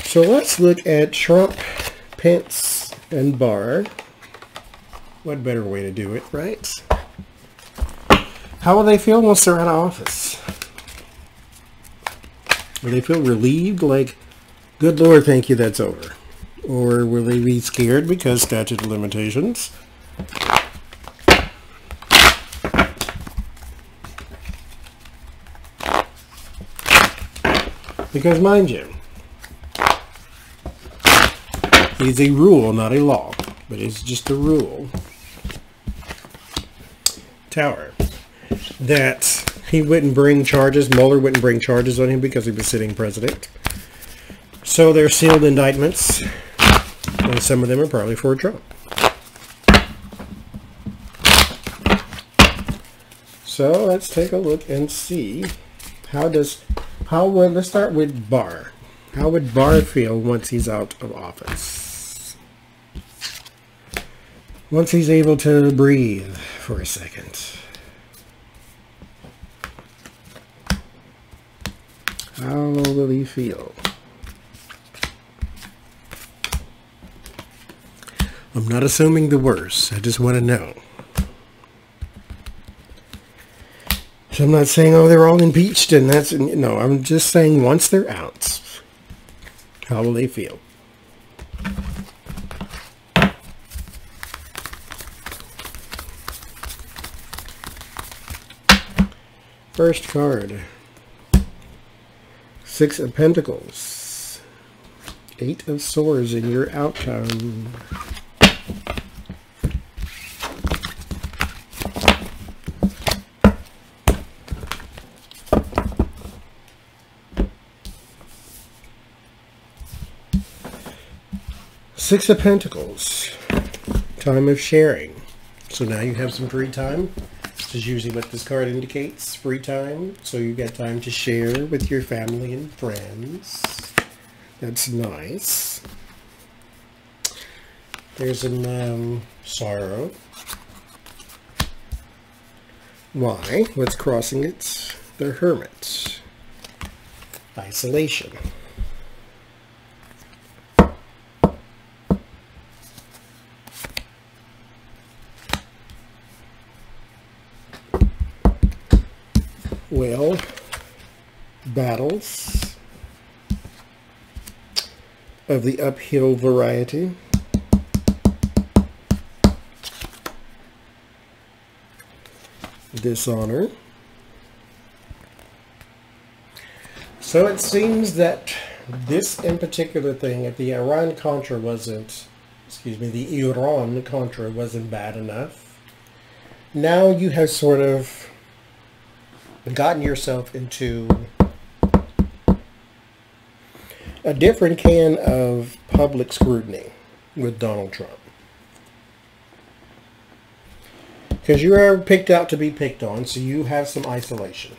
So let's look at Trump, Pence, and Barr. What better way to do it, right? How will they feel once they're out of office? Will they feel relieved, like, good Lord, thank you, that's over? Or will they be scared because statute of limitations? Because, mind you, it's a rule, not a law, but it's just a rule, Tower, that he wouldn't bring charges, Mueller wouldn't bring charges on him because he was sitting president. So they're sealed indictments, and some of them are probably for Trump. So let's take a look and see let's start with Barr. How would Barr feel once he's out of office? Once he's able to breathe for a second. How will he feel? I'm not assuming the worst. I just want to know. So I'm not saying, oh, they're all impeached and that's... No, I'm just saying once they're out, how will they feel? First card. 6 of Pentacles. 8 of Swords in your outcome. Six of Pentacles, time of sharing. So now you have some free time. This is usually what this card indicates, free time. So you got time to share with your family and friends. That's nice. There's a sorrow. Why? What's crossing it? The Hermit. Isolation. Well, battles of the uphill variety. Dishonor. So it seems that this in particular thing, if the Iran-Contra wasn't, the Iran-Contra wasn't bad enough, now you have sort of gotten yourself into a different can of public scrutiny with Donald Trump. Because you are picked out to be picked on, so you have some isolation.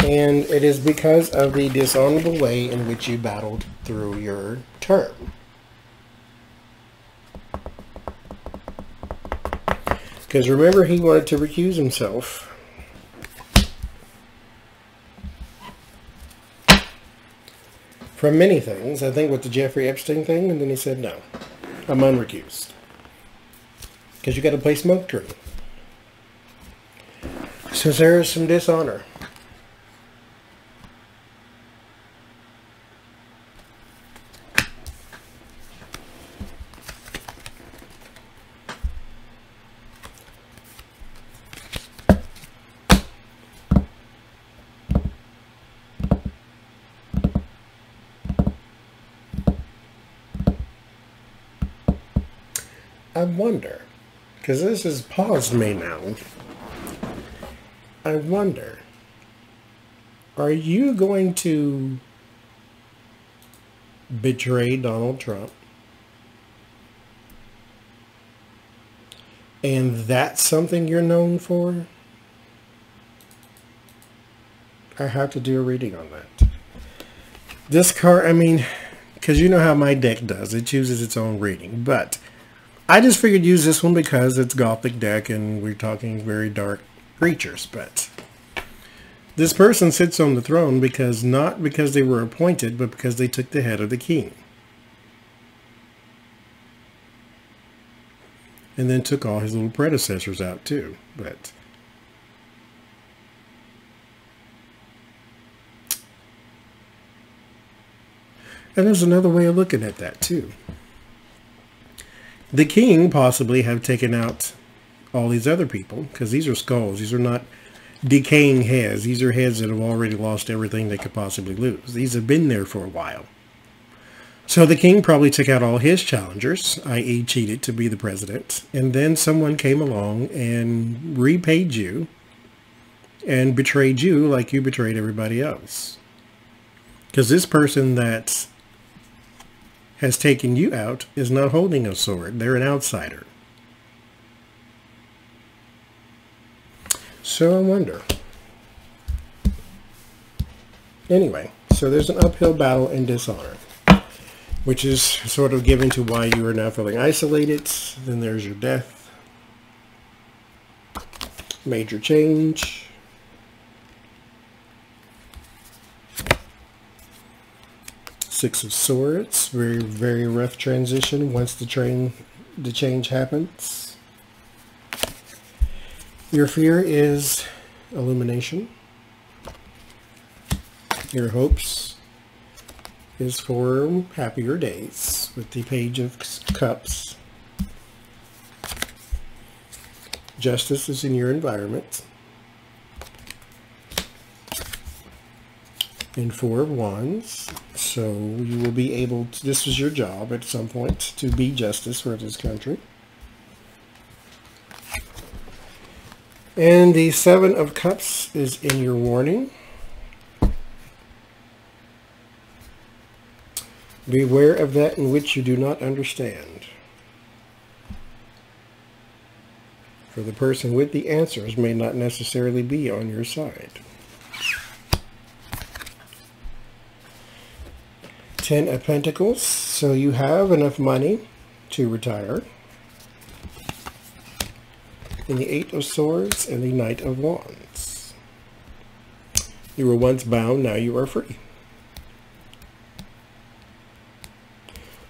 And it is because of the dishonorable way in which you battled through your term. Because remember, he wanted to recuse himself. From many things. I think with the Jeffrey Epstein thing, and then he said, no, I'm unrecused. Because you got to play smoke screen. So there is some dishonor. I wonder, because this has paused me now, I wonder, are you going to betray Donald Trump? And that's something you're known for? I have to do a reading on that. This card, I mean, because you know how my deck does. It chooses its own reading. But I just figured use this one because it's Gothic deck and we're talking very dark creatures. But This person sits on the throne because not because they were appointed, but because they took the head of the king. And then took all his little predecessors out too. But and there's another way of looking at that too. The king possibly have taken out all these other people, because these are skulls. These are not decaying heads. These are heads that have already lost everything they could possibly lose. These have been there for a while. So the king probably took out all his challengers, i.e. cheated to be the president, and then someone came along and repaid you and betrayed you like you betrayed everybody else. Because this person that has taken you out is not holding a sword. They're an outsider. So I wonder. Anyway, so there's an uphill battle in dishonor, which is sort of given to why you are now feeling isolated. Then there's your death. Major change. Six of Swords. Very, very rough transition once the change happens. Your fear is illumination. Your hopes is for happier days with the Page of Cups. Justice is in your environment. And Four of Wands. So you will be able to, this is your job at some point, to be justice for this country. And the Seven of Cups is in your warning. Beware of that in which you do not understand. For the person with the answers may not necessarily be on your side. 10 of Pentacles. So you have enough money to retire. And the Eight of Swords and the Knight of Wands. You were once bound, now you are free.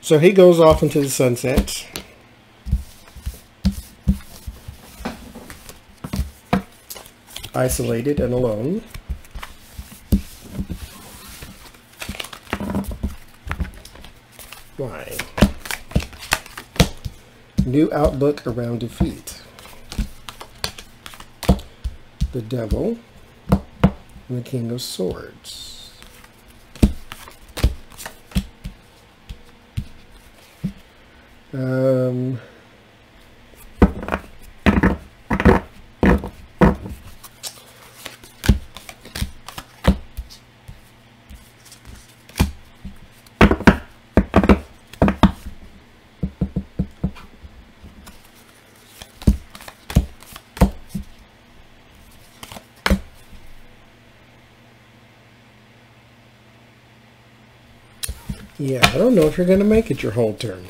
So he goes off into the sunset. Isolated and alone. Why? New outlook around defeat. The Devil and the King of Swords. Yeah, I don't know if you're going to make it your whole turn.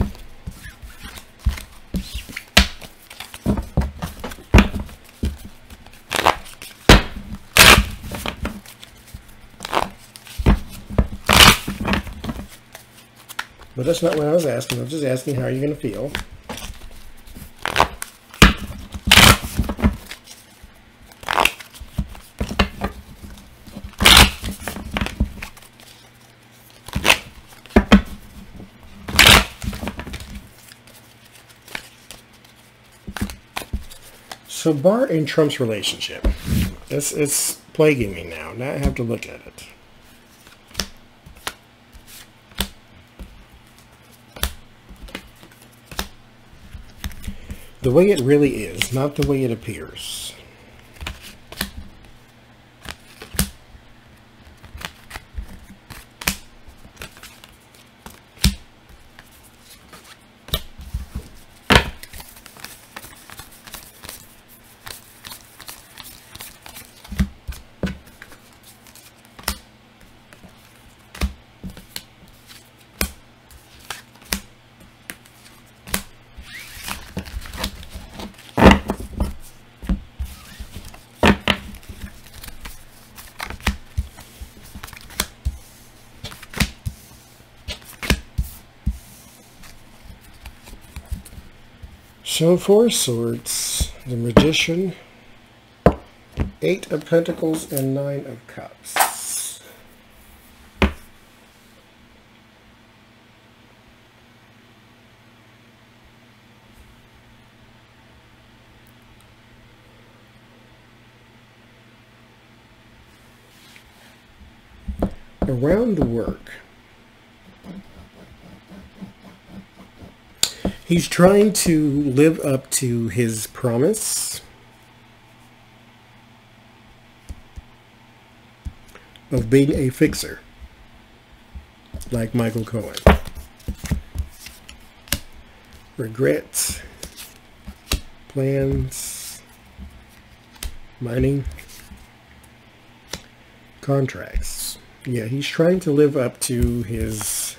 But that's not what I was asking. I was just asking how you're going to feel. So Barr and Trump's relationship, it's plaguing me now. Now I have to look at it. The way it really is, not the way it appears. So 4 swords, the Magician, 8 of Pentacles, and 9 of Cups. Around the work, he's trying to live up to his promise of being a fixer, like Michael Cohen. Regrets, plans, money, contracts. Yeah, he's trying to live up to his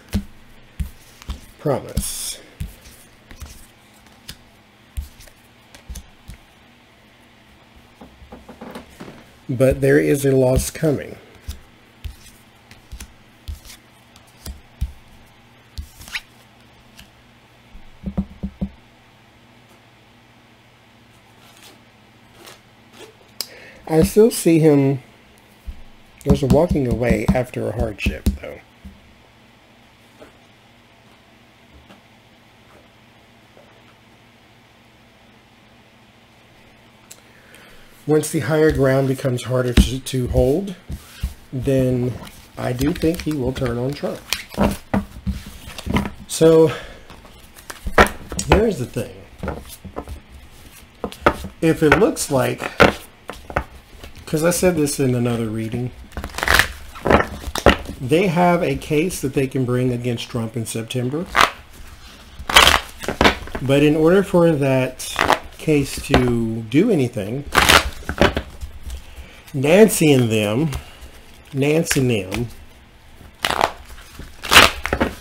promise. But there is a loss coming. I still see him. There's a walking away after a hardship, though. Once the higher ground becomes harder to hold, then I do think he will turn on Trump. So, here's the thing. If it looks like, because I said this in another reading, they have a case that they can bring against Trump in September. But in order for that case to do anything, Nancy and them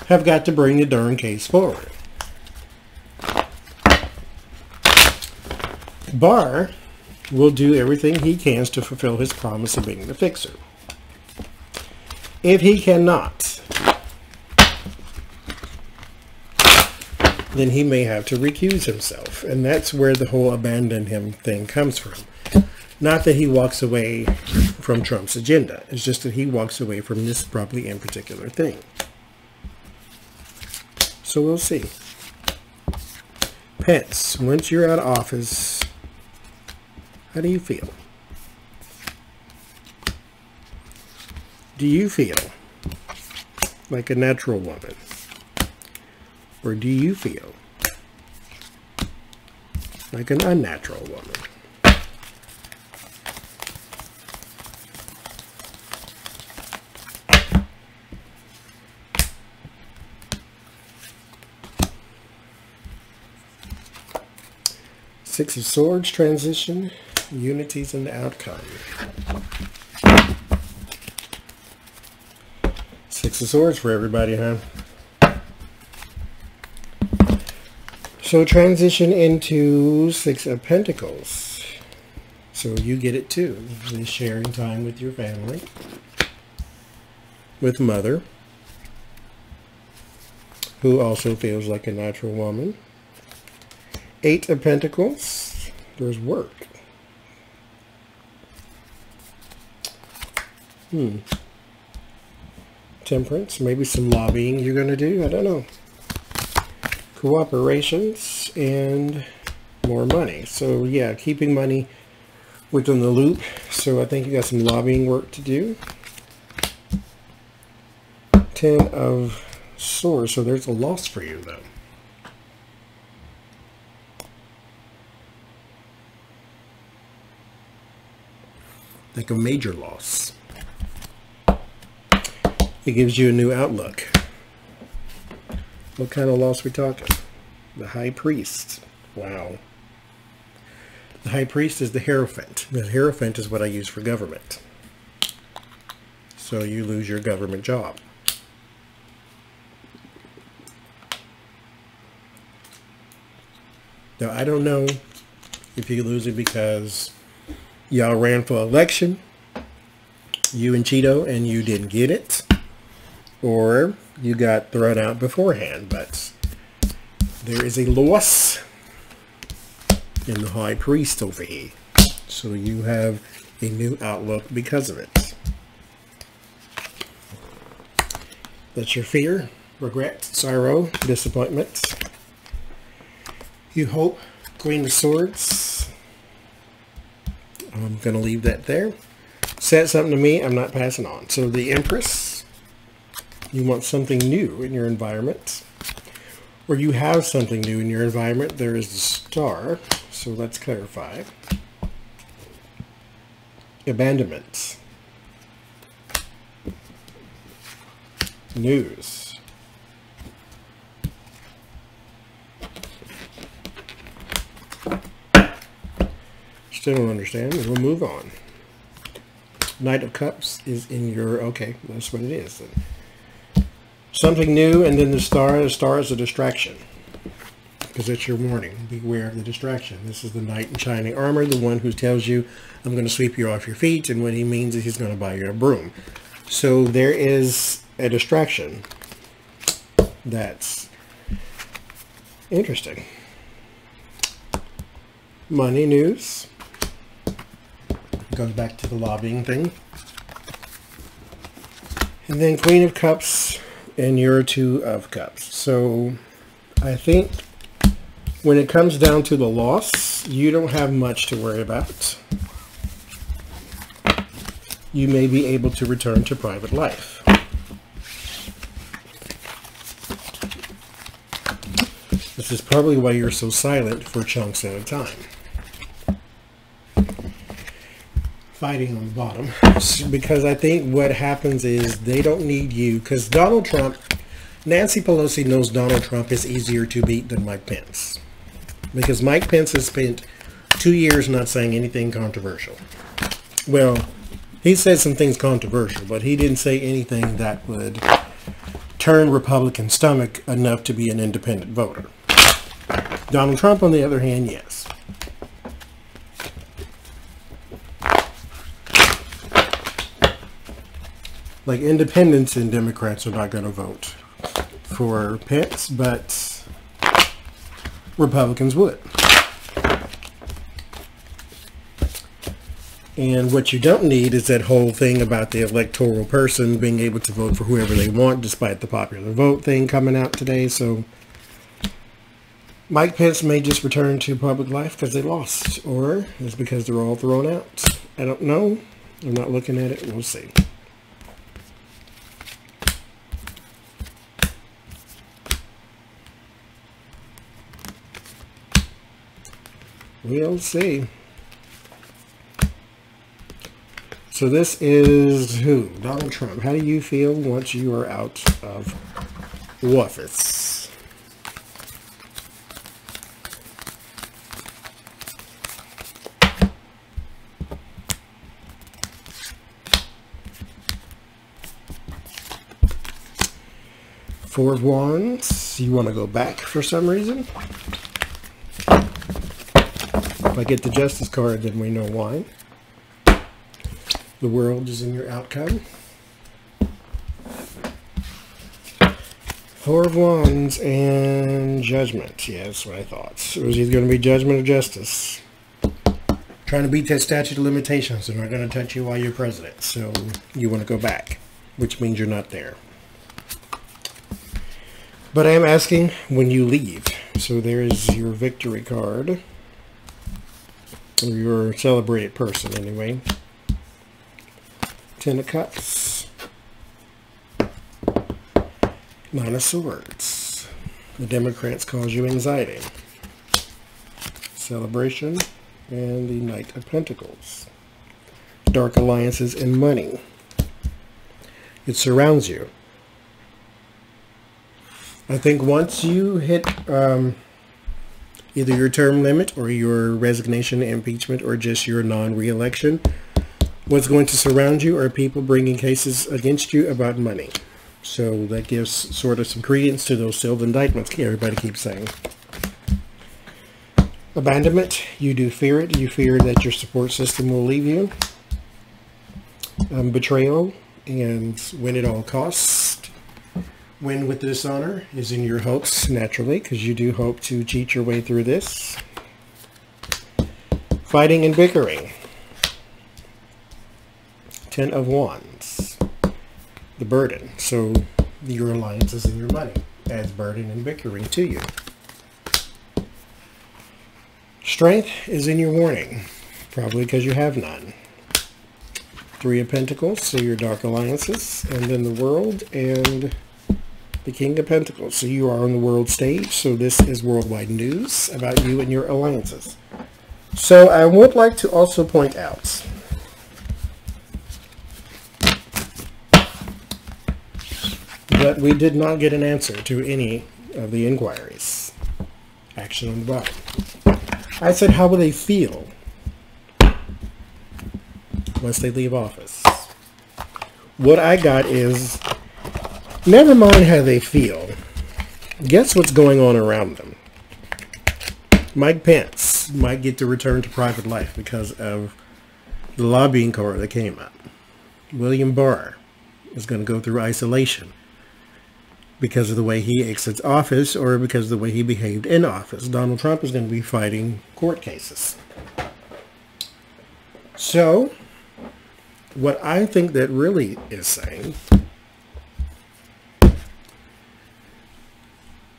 have got to bring the darn case forward. Barr will do everything he can to fulfill his promise of being the fixer. If he cannot, then he may have to recuse himself. And that's where the whole abandon him thing comes from. Not that he walks away from Trump's agenda. It's just that he walks away from this probably in particular thing. So we'll see. Pence, once you're out of office, how do you feel? Do you feel like a natural woman? Or do you feel like an unnatural woman? Six of Swords, transition, unities in the outcome. Six of Swords for everybody, huh? So transition into Six of Pentacles. So you get it too. The sharing time with your family. With mother, who also feels like a natural woman. Eight of Pentacles. There's work. Temperance. Maybe some lobbying you're going to do. I don't know. Cooperations and more money. So yeah, keeping money within the loop. So I think you got some lobbying work to do. 10 of Swords. So there's a loss for you though. Like a major loss. It gives you a new outlook. What kind of loss we talking? The High Priest. Wow. The High Priest is the Hierophant. The Hierophant is what I use for government. So you lose your government job. Now I don't know if you lose it because y'all ran for election, you and Cheeto, and you didn't get it, or you got thrown out beforehand, but there is a loss and the High Priest over here. So you have a new outlook because of it. That's your fear, regret, sorrow, disappointment. You hope, Queen of Swords. I'm going to leave that there. Said something to me, I'm not passing on. So the Empress, you want something new in your environment. Or you have something new in your environment. There is the Star. So let's clarify. Abandonment. News. Still don't understand. We'll move on. Knight of Cups is in your... Okay, that's what it is then. Something new, and then the Star. The Star is a distraction. Because it's your warning. Beware of the distraction. This is the Knight in shining armor, the one who tells you, I'm going to sweep you off your feet, and what he means is he's going to buy you a broom. So there is a distraction. That's interesting. Money news. Goes back to the lobbying thing. And then Queen of Cups and your Two of Cups. So I think when it comes down to the loss, you don't have much to worry about. You may be able to return to private life. This is probably why you're so silent for chunks at a time. Fighting on the bottom. Because I think what happens is they don't need you. Because Donald Trump, Nancy Pelosi knows Donald Trump is easier to beat than Mike Pence. Because Mike Pence has spent 2 years not saying anything controversial. Well, he said some things controversial, but he didn't say anything that would turn Republican stomach enough to be an independent voter. Donald Trump, on the other hand, yes. Like, independents and Democrats are not going to vote for Pence, but Republicans would. And what you don't need is that whole thing about the electoral person being able to vote for whoever they want despite the popular vote thing coming out today. So Mike Pence may just return to public life because they lost, or it's because they're all thrown out. I don't know. I'm not looking at it. We'll see. We'll see. So this is who? Donald Trump. How do you feel once you are out of office? Four of Wands. You want to go back for some reason? If I get the Justice card, then we know why. The World is in your outcome. Four of Wands and Judgment. Yeah, that's what I thought. So it was either going to be Judgment or Justice. Trying to beat that statute of limitations. They're not going to touch you while you're president. So you want to go back, which means you're not there. But I am asking when you leave. So there is your victory card. Or your celebrated person, anyway. Ten of Cups. Nine of Swords. The Democrats cause you anxiety. Celebration. And the Knight of Pentacles. Dark alliances and money. It surrounds you. I think once you hit either your term limit or your resignation, impeachment, or just your non-re-election, what's going to surround you are people bringing cases against you about money. So that gives sort of some credence to those sealed indictments everybody keeps saying. Abandonment, you do fear it. You fear that your support system will leave you. Betrayal and win at all costs. Win with dishonor is in your hopes, naturally, because you do hope to cheat your way through this. Fighting and bickering. 10 of Wands. The burden. So your alliances and your money adds burden and bickering to you. Strength is in your warning. Probably because you have none. 3 of Pentacles, so your dark alliances. And then the World and the King of Pentacles. So you are on the world stage. So this is worldwide news about you and your alliances. So I would like to also point out that we did not get an answer to any of the inquiries. Action on the bottom. I said, how will they feel once they leave office? What I got is, never mind how they feel. Guess what's going on around them? Mike Pence might get to return to private life because of the lobbying card that came up. William Barr is going to go through isolation because of the way he exits office or because of the way he behaved in office. Donald Trump is going to be fighting court cases. So, what I think that really is saying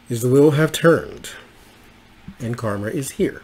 is the wheel have turned and karma is here.